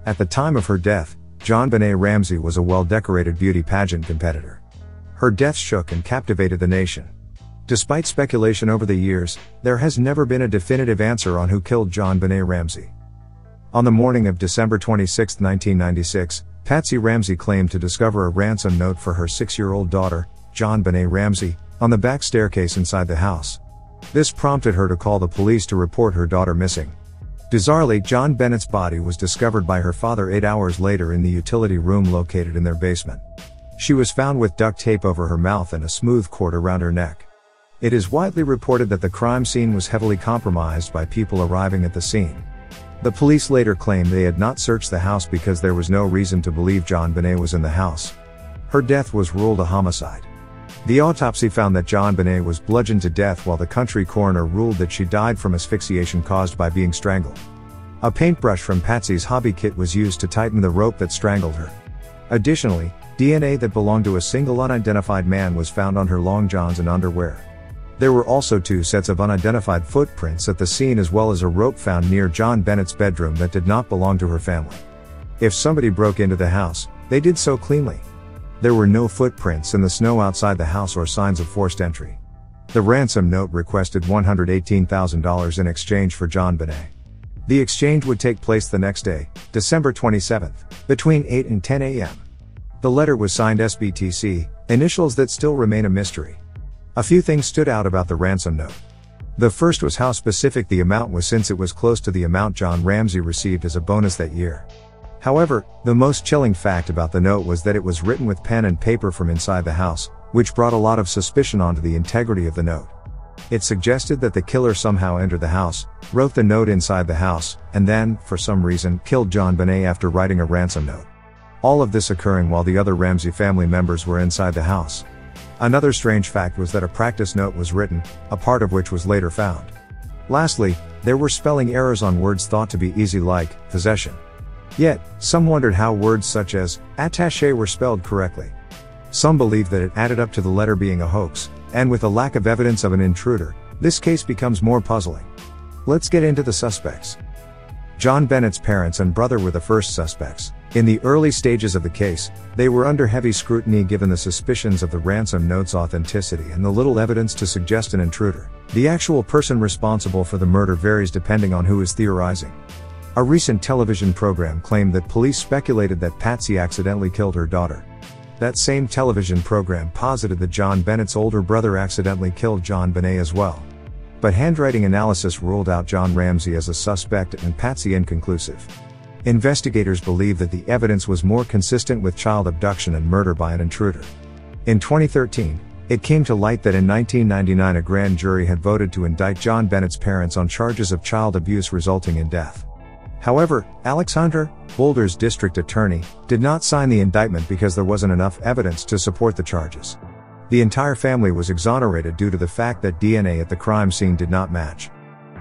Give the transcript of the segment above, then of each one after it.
At the time of her death, JonBenét Ramsey was a well-decorated beauty pageant competitor. Her death shook and captivated the nation. Despite speculation over the years, there has never been a definitive answer on who killed JonBenét Ramsey. On the morning of December 26, 1996, Patsy Ramsey claimed to discover a ransom note for her 6-year-old daughter, JonBenét Ramsey, on the back staircase inside the house. This prompted her to call the police to report her daughter missing. Bizarrely, JonBenét's body was discovered by her father 8 hours later in the utility room located in their basement. She was found with duct tape over her mouth and a smooth cord around her neck. It is widely reported that the crime scene was heavily compromised by people arriving at the scene. The police later claimed they had not searched the house because there was no reason to believe JonBenét was in the house. Her death was ruled a homicide. The autopsy found that JonBenét was bludgeoned to death, while the country coroner ruled that she died from asphyxiation caused by being strangled. A paintbrush from Patsy's hobby kit was used to tighten the rope that strangled her. Additionally, DNA that belonged to a single unidentified man was found on her long johns and underwear. There were also 2 sets of unidentified footprints at the scene, as well as a rope found near JonBenét's bedroom that did not belong to her family. If somebody broke into the house, they did so cleanly. There were no footprints in the snow outside the house or signs of forced entry. The ransom note requested $118,000 in exchange for JonBenét. The exchange would take place the next day, December 27, between 8 and 10 a.m. The letter was signed SBTC, initials that still remain a mystery. A few things stood out about the ransom note. The first was how specific the amount was, since it was close to the amount John Ramsey received as a bonus that year. However, the most chilling fact about the note was that it was written with pen and paper from inside the house, which brought a lot of suspicion onto the integrity of the note. It suggested that the killer somehow entered the house, wrote the note inside the house, and then, for some reason, killed JonBenét after writing a ransom note. All of this occurring while the other Ramsey family members were inside the house. Another strange fact was that a practice note was written, a part of which was later found. Lastly, there were spelling errors on words thought to be easy, like possession. Yet, some wondered how words such as attaché were spelled correctly. Some believed that it added up to the letter being a hoax, and with a lack of evidence of an intruder, this case becomes more puzzling. Let's get into the suspects. JonBenét's parents and brother were the first suspects. In the early stages of the case, they were under heavy scrutiny given the suspicions of the ransom note's authenticity and the little evidence to suggest an intruder. The actual person responsible for the murder varies depending on who is theorizing. A recent television program claimed that police speculated that Patsy accidentally killed her daughter. That same television program posited that JonBenét's older brother accidentally killed JonBenét as well. But handwriting analysis ruled out John Ramsey as a suspect and Patsy inconclusive. Investigators believe that the evidence was more consistent with child abduction and murder by an intruder. In 2013, it came to light that in 1999 a grand jury had voted to indict JonBenét's parents on charges of child abuse resulting in death. However, Alexander, Boulder's district attorney, did not sign the indictment because there wasn't enough evidence to support the charges. The entire family was exonerated due to the fact that DNA at the crime scene did not match.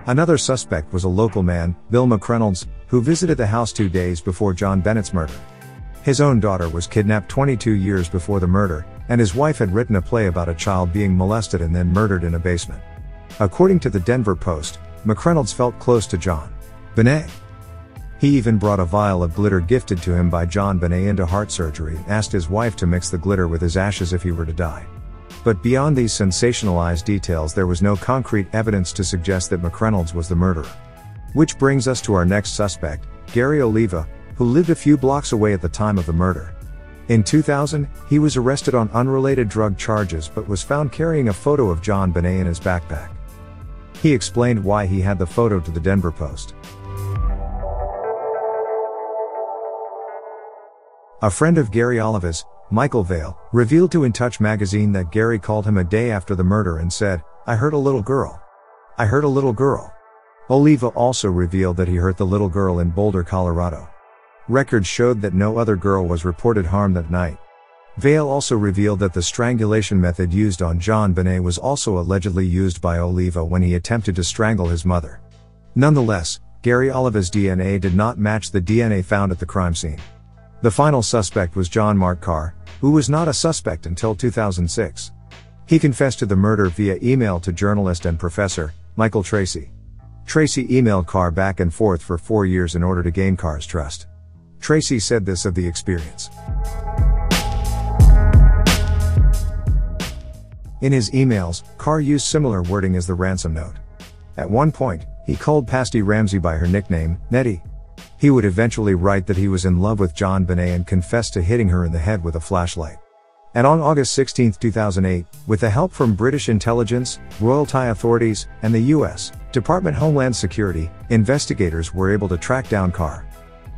Another suspect was a local man, Bill McReynolds, who visited the house 2 days before JonBenét's murder. His own daughter was kidnapped 22 years before the murder, and his wife had written a play about a child being molested and then murdered in a basement. According to the Denver Post, McReynolds felt close to JonBenét. He even brought a vial of glitter gifted to him by JonBenét into heart surgery and asked his wife to mix the glitter with his ashes if he were to die. But beyond these sensationalized details, there was no concrete evidence to suggest that McReynolds was the murderer. Which brings us to our next suspect, Gary Oliva, who lived a few blocks away at the time of the murder. In 2000, he was arrested on unrelated drug charges but was found carrying a photo of JonBenét in his backpack. He explained why he had the photo to the Denver Post. A friend of Gary Oliva's, Michael Vale, revealed to In Touch magazine that Gary called him a day after the murder and said, "I heard a little girl. I heard a little girl." Oliva also revealed that he heard the little girl in Boulder, Colorado. Records showed that no other girl was reported harmed that night. Vale also revealed that the strangulation method used on JonBenét was also allegedly used by Oliva when he attempted to strangle his mother. Nonetheless, Gary Oliva's DNA did not match the DNA found at the crime scene. The final suspect was John Mark Carr, who was not a suspect until 2006. He confessed to the murder via email to journalist and professor, Michael Tracy. Tracy emailed Carr back and forth for 4 years in order to gain Carr's trust. Tracy said this of the experience. In his emails, Carr used similar wording as the ransom note. At one point, he called Patsy Ramsey by her nickname, Nettie. He would eventually write that he was in love with JonBenét and confessed to hitting her in the head with a flashlight. And on August 16, 2008, with the help from British intelligence, Royal Thai authorities, and the U.S. Department of Homeland Security, investigators were able to track down Carr.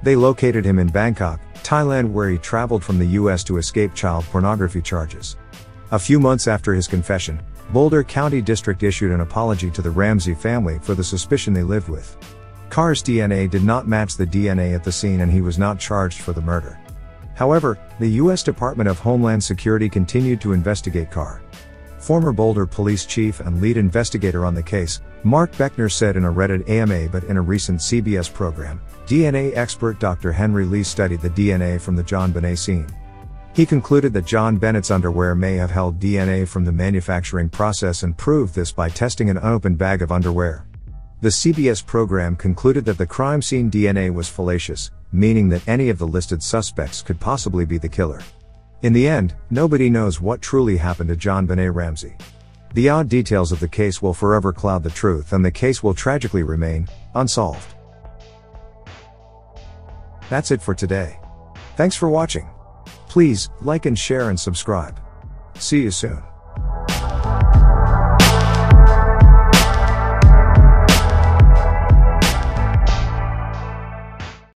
They located him in Bangkok, Thailand, where he traveled from the U.S. to escape child pornography charges. A few months after his confession, Boulder County District issued an apology to the Ramsey family for the suspicion they lived with. Carr's DNA did not match the DNA at the scene and he was not charged for the murder. However, the U.S. Department of Homeland Security continued to investigate Carr. Former Boulder police chief and lead investigator on the case, Mark Beckner, said in a Reddit AMA but in a recent CBS program, DNA expert Dr. Henry Lee studied the DNA from the JonBenét scene. He concluded that JonBenét's underwear may have held DNA from the manufacturing process and proved this by testing an unopened bag of underwear. The CBS program concluded that the crime scene DNA was fallacious, meaning that any of the listed suspects could possibly be the killer. In the end, nobody knows what truly happened to JonBenét Ramsey. The odd details of the case will forever cloud the truth, and the case will tragically remain unsolved. That's it for today. Thanks for watching. Please like and share and subscribe. See you soon.